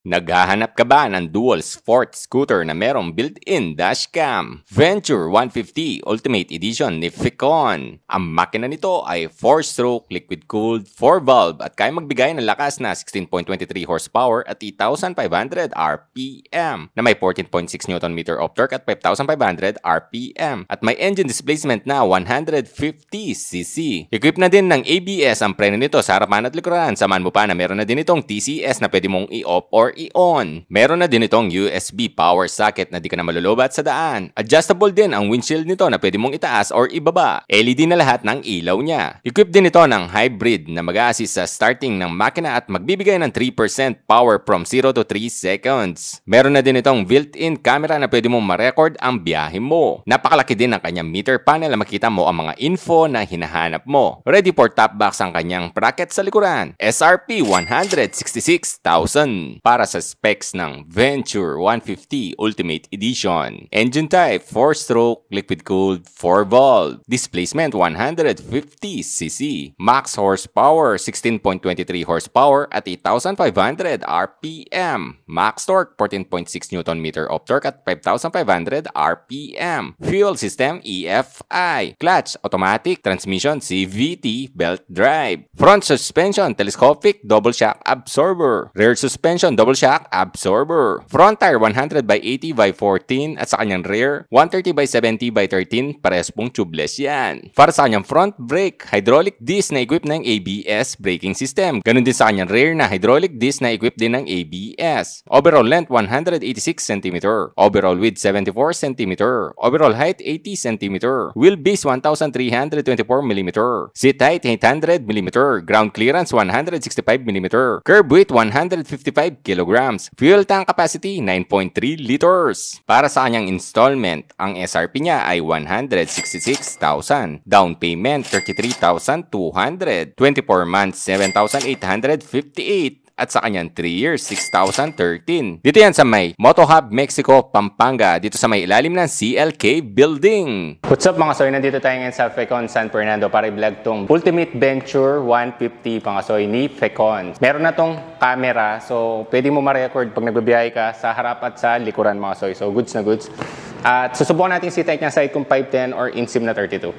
Naghahanap ka ba ng dual sport scooter na merong built-in dashcam? Venture 150 Ultimate Edition ni Ficon. Ang makina nito ay 4-stroke, liquid-cooled, 4-valve at kaya magbigay ng lakas na 16.23 horsepower at 8,500 RPM na may 14.6 Nm of torque at 5,500 RPM at may engine displacement na 150cc. Equipped na din ng ABS ang preno nito sa harapan at likuran. Samahan mo pa na meron na din itong TCS na pwede mong i-off or i-on. Meron na din itong USB power socket na di ka na malulobat sa daan. Adjustable din ang windshield nito na pwede mong itaas or ibaba. LED na lahat ng ilaw niya. Equipped din ito ng hybrid na mag-a-assist sa starting ng makina at magbibigay ng 3% power from 0 to 3 seconds. Meron na din itong built-in camera na pwede mong ma-record ang biyahe mo. Napakalaki din ang kanyang meter panel na makita mo ang mga info na hinahanap mo. Ready for top box ang kanyang bracket sa likuran. SRP 166,000 para sa specs ng Venture 150 Ultimate Edition. Engine type 4-stroke, liquid-cooled, 4-valve. Displacement 150cc. Max horsepower 16.23 horsepower at 8,500 RPM. Max torque 14.6 Nm of torque at 5,500 RPM. Fuel system EFI. Clutch automatic, transmission CVT, belt drive. Front suspension telescopic double shock absorber. Rear suspension double shock absorber. Front tire 100/80/14 at sa kanyang rear 130/70/13 parehas pong tubeless yan. Para sa kanyang front brake, hydraulic disc na equipped ng ABS braking system. Ganun din sa kanyang rear na hydraulic disc na equipped din ng ABS. Overall length 186 cm. Overall width 74 cm. Overall height 80 cm. Wheelbase 1,324 mm. Seat height 800 mm. Ground clearance 165 mm. Curb weight 155 kg. Fuel tank capacity 9.3 liters. Para sa kanyang installment, ang SRP niya ay 166,000. Down payment 33,200. 24 months 7,858. At sa kanyang 3 years, 6,013. Dito yan sa may Moto Hub, Mexico, Pampanga. Dito sa may ilalim ng CLK Building. What's up mga soy? Nandito tayo ngayon sa Ficon San Fernando para i-vlog tong Ultimate Venture 150 mga soy ni Ficon. Meron na tong camera, so pwede mo ma-record pag nagbabiyahe ka sa harap at sa likuran mga soy. So goods na goods. At susubukan natin si type niya side kung 510 or INSIM na 32.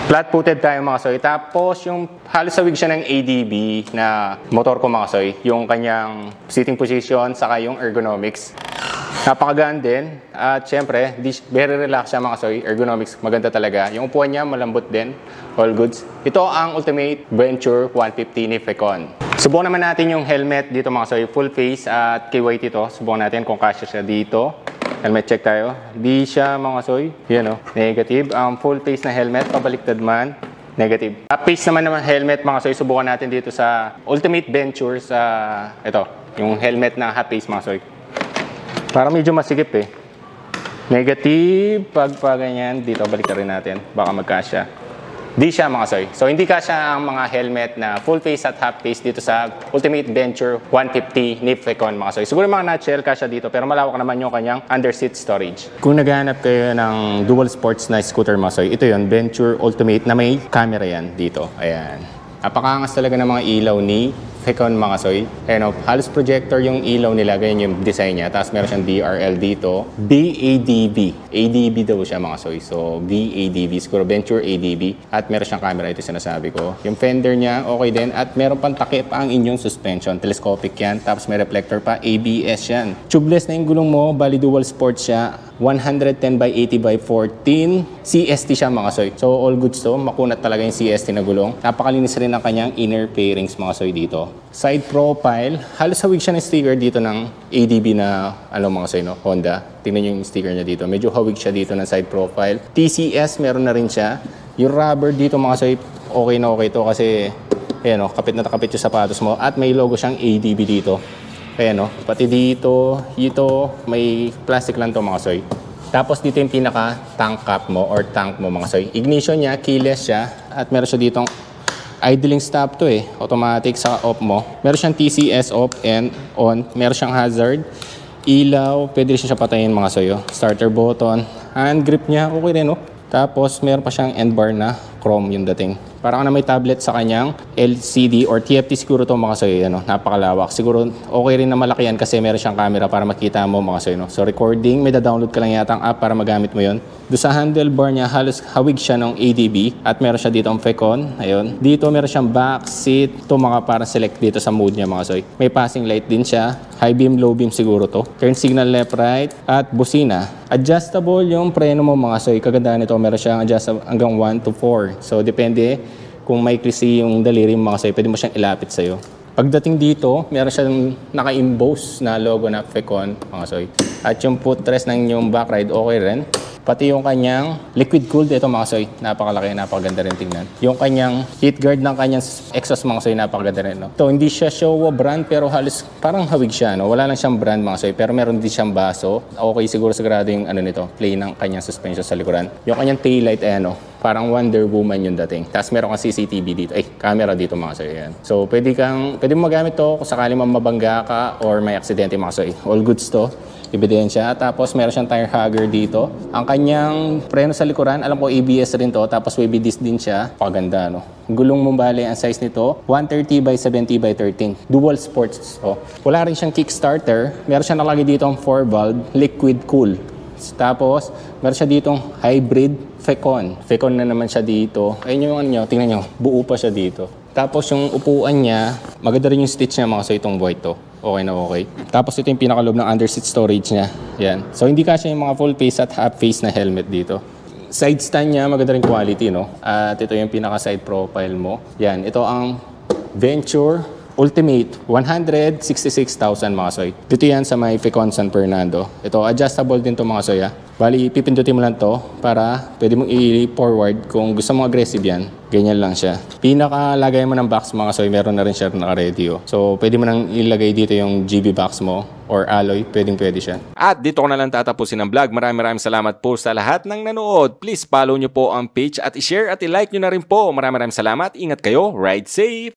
Flat-footed tayo mga soy. Tapos yung halos sawig siya ng ADB na motor ko mga soy. Yung kanyang sitting position, saka yung ergonomics. Napakagaan din. At syempre, very relax siya mga soy. Ergonomics, maganda talaga. Yung upuan niya, malambot din. All goods. Ito ang Ultimate Venture 150 ni Ficon. Subukan naman natin yung helmet dito mga soy. Full face at KYT ito. Subukan natin kung kasya siya dito. Helmet check tayo. Di siya mga soy. Yan o. Negative. Ang full face na helmet, pabaliktad man. Negative. Half face naman helmet mga soy. Subukan natin dito sa Ultimate Venture sa ito. Yung helmet na half face mga soy. Parang medyo masikip eh. Negative. Pag ganyan, dito baliktad rin natin. Baka magkasya. Di siya mga soy. So hindi kasya ang mga helmet na full face at half face dito sa Ultimate Venture 150 ni Ficon mga soy. Siguro mga nutshell kasya dito pero malawak naman yung kanyang underseat storage. Kung naghahanap kayo ng dual sports na scooter mga soy, ito yun, Venture Ultimate na may camera yan dito. Ayan. Napakangas talaga ng mga ilaw ni Ficon mga soy. Ayan o, halos projector yung ilaw nila, ganyan yung design niya. Tapos meron siyang DRL dito. BADB. ADB daw siya mga soy. So, BADB. Siguro Venture ADB. At meron siyang camera, ito sinasabi ko. Yung fender niya, okay din. At meron pang takip ang inyong suspension. Telescopic yan. Tapos may reflector pa. ABS yan. Tubeless na yung gulong mo. Bali dual sports siya. 110/80/14. CST siya mga soy. So, all goods to. Makunat talaga yung CST na gulong. Napakalinis rin ang kanyang inner fairings mga soy dito. Side profile, halos hawig siya ng sticker dito ng ADB na mga soy, no? Honda. Tingnan nyo yung sticker niya dito. Medyo hawig siya dito ng side profile. TCS, meron na rin siya. Yung rubber dito mga soy, okay na okay to kasi ayan, no? Kapit na takapit yung sapatos mo. At may logo siyang ADB dito. Ayan, no? Pati dito, may plastic lang to mga soy. Tapos dito yung pinaka tank cap mo or tank mo mga soy. Ignition niya, keyless siya. At meron siya ditong idling stop to eh. Automatic sa off mo. Meron siyang TCS off and on. Meron siyang hazard. Ilaw. Pwede rin siya patayin mga soyo. Starter button. Hand grip niya. Okay rin, no? Tapos meron pa siyang end bar na chrome yung dating. Parang na may tablet sa kanyang LCD or TFT siguro to mga soy, ano, napakalawak. Siguro okay rin na malaki yan kasi meron siyang camera para makita mo mga soy, no? So recording, may da-download ka lang yata ang app para magamit mo yon. Doon sa handlebar niya, halos hawig siya ng ADB at meron siya dito ang Fecon. Ayun. Dito meron siyang back seat. Ito mga para select dito sa mode niya mga soy. May passing light din siya. High beam, low beam siguro to. Turn signal left, right. At busina. Adjustable yung preno mo mga soy. Kagandahan nito, meron siyang adjustable hanggang 1 to 4. So depende kung may klisi yung daliri mo mga soy, pwede mo siyang ilapit sa'yo. Pagdating dito, meron siyang naka-emboss na logo na Fecon mga soy. At yung footrest ng yung back ride, okay rin. Pati yung kanyang liquid cooled, ito mga soy, napakalaki, napakaganda rin tingnan. Yung kanyang heat guard ng kanyang exhaust mga soy, napakaganda rin. No? Ito, hindi siya Showa brand pero halos parang hawig siya. No? Wala lang siyang brand mga soy, pero meron din siyang baso. Okay, siguro sigurado yung ano nito, play ng kanyang suspension sa likuran. Yung kanyang taillight, ano, parang Wonder Woman yung dating. Tapos meron kang CCTV dito. Camera dito mga soy. Yan. So, pwede mo magamit to kung sakali mabangga ka or may aksidente mga soy. All goods to. Ebidensya. Tapos meron siyang tire hugger dito. Ang kanyang preno sa likuran, alam ko ABS rin to. Tapos wavy disc din siya. Paganda, no? Gulong mo bale, ang size nito, 130 by 70 by 13. Dual sports. Oh. Wala rin siyang kickstarter. Meron siyang nakalagay dito ang 4-valve liquid cool. Tapos, meron siya ditong hybrid Fecon. Fecon na naman siya dito. Ayun yung ano nyo, tingnan nyo, buo pa siya dito. Tapos yung upuan niya, maganda rin yung stitch niya mga so itong white to. Okay na okay. Tapos ito yung pinakalob ng underseat storage niya. Yan. So hindi kasya yung mga full face at half face na helmet dito. Side stand niya, maganda rin quality, no? At ito yung pinaka side profile mo. Yan. Ito ang Venture Ultimate, 166,000 mga soy. Dito yan sa may Fecon San Fernando. Ito, adjustable din to mga soy. Bali, pipindutin mo lang to para pwede mong i-forward. Kung gusto mo aggressive yan, ganyan lang siya. Pinakalagay mo ng box mga soy, meron na rin siya naka-radio. So, pwede mo nang ilagay dito yung GB box mo or alloy, pwede siya. At dito ko na lang tatapusin ang vlog. Maraming salamat po sa lahat ng nanood. Please follow nyo po ang page at i-share at i-like nyo na rin po. Maraming salamat. Ingat kayo. Ride safe!